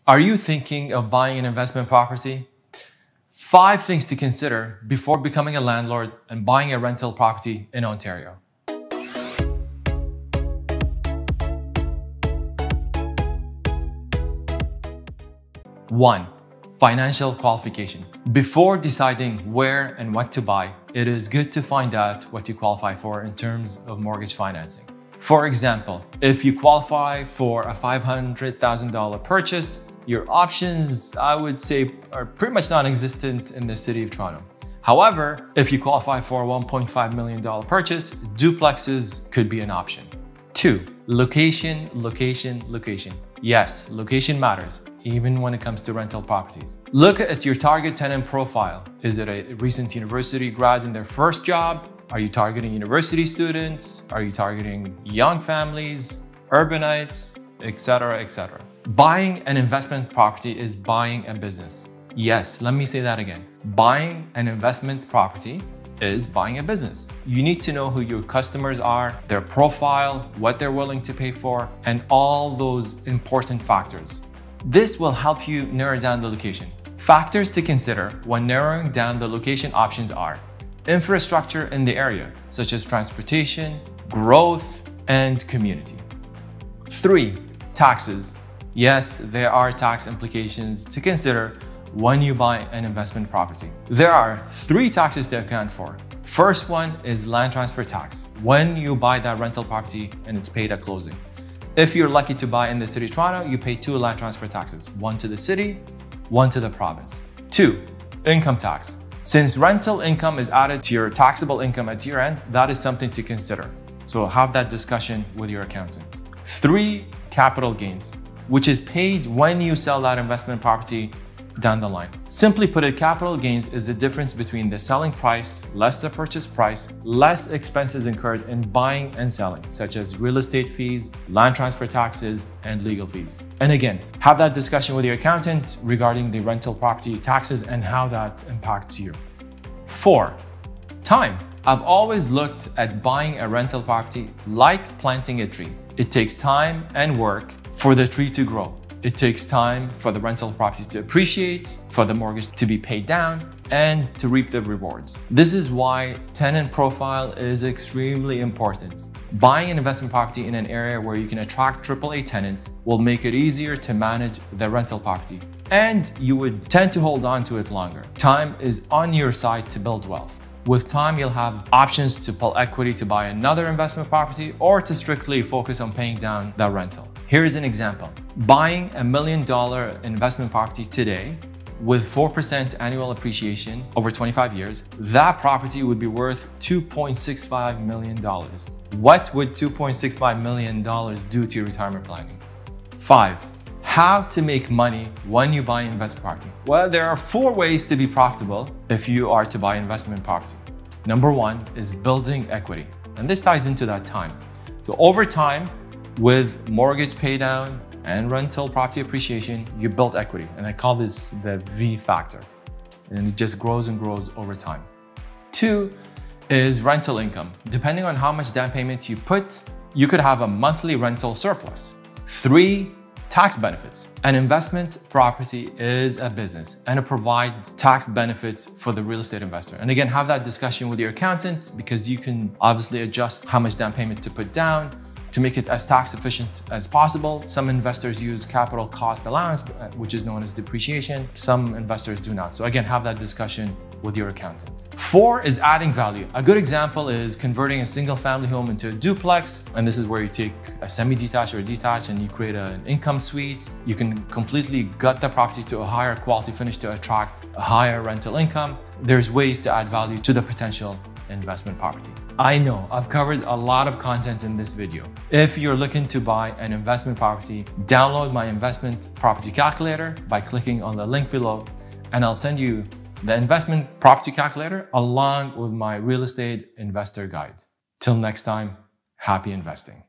Are you thinking of buying an investment property? 5 things to consider before becoming a landlord and buying a rental property in Ontario. 1. Financial qualification. Before deciding where and what to buy, it is good to find out what you qualify for in terms of mortgage financing. For example, if you qualify for a $500,000 purchase, your options, I would say, are pretty much non-existent in the city of Toronto. However, if you qualify for a $1.5 million purchase, duplexes could be an option. 2. Location, location, location. Yes, location matters, even when it comes to rental properties. Look at your target tenant profile. Is it a recent university grad in their first job? Are you targeting university students? Are you targeting young families, urbanites, etc., etc.? Buying an investment property is buying a business. Yes, let me say that again. Buying an investment property is buying a business. You need to know who your customers are, their profile, what they're willing to pay for, and all those important factors. This will help you narrow down the location. Factors to consider when narrowing down the location options are infrastructure in the area, such as transportation, growth, and community. 3. Taxes. Yes, there are tax implications to consider when you buy an investment property. There are 3 taxes to account for. First one is land transfer tax, when you buy that rental property and it's paid at closing. If you're lucky to buy in the city of Toronto, you pay 2 land transfer taxes, one to the city, one to the province. 2. Income tax. Since rental income is added to your taxable income at year end, that is something to consider. So have that discussion with your accountant. 3. Capital gains, which is paid when you sell that investment property down the line. Simply put it, capital gains is the difference between the selling price less the purchase price, less expenses incurred in buying and selling, such as real estate fees, land transfer taxes, and legal fees. And again, have that discussion with your accountant regarding the rental property taxes and how that impacts you. 4. Time. I've always looked at buying a rental property like planting a tree. It takes time and work for the tree to grow. It takes time for the rental property to appreciate, for the mortgage to be paid down, and to reap the rewards. This is why tenant profile is extremely important. Buying an investment property in an area where you can attract AAA tenants will make it easier to manage the rental property, and you would tend to hold on to it longer. Time is on your side to build wealth. With time, you'll have options to pull equity to buy another investment property or to strictly focus on paying down that rental. Here's an example. Buying a $1 million investment property today with 4% annual appreciation over 25 years, that property would be worth $2.65 million. What would $2.65 million do to your retirement planning? 5. How to make money when you buy an investment property? Well, there are 4 ways to be profitable if you are to buy investment property. Number 1 is building equity, and this ties into that time. So over time, with mortgage paydown and rental property appreciation, you build equity, and I call this the V factor, and it just grows and grows over time. 2 is rental income. Depending on how much down payment you put, you could have a monthly rental surplus. 3. Tax benefits. An investment property is a business and it provides tax benefits for the real estate investor. And again, have that discussion with your accountant because you can obviously adjust how much down payment to put down to make it as tax efficient as possible. Some investors use capital cost allowance, which is known as depreciation. Some investors do not. So again, have that discussion with your accountant. 4 is adding value. A good example is converting a single family home into a duplex. And this is where you take a semi-detached or a detached and you create an income suite. You can completely gut the property to a higher quality finish to attract a higher rental income. There's ways to add value to the potential investment property. I know I've covered a lot of content in this video. If you're looking to buy an investment property, download my investment property calculator by clicking on the link below, and I'll send you the investment property calculator along with my real estate investor guide. Till next time, happy investing.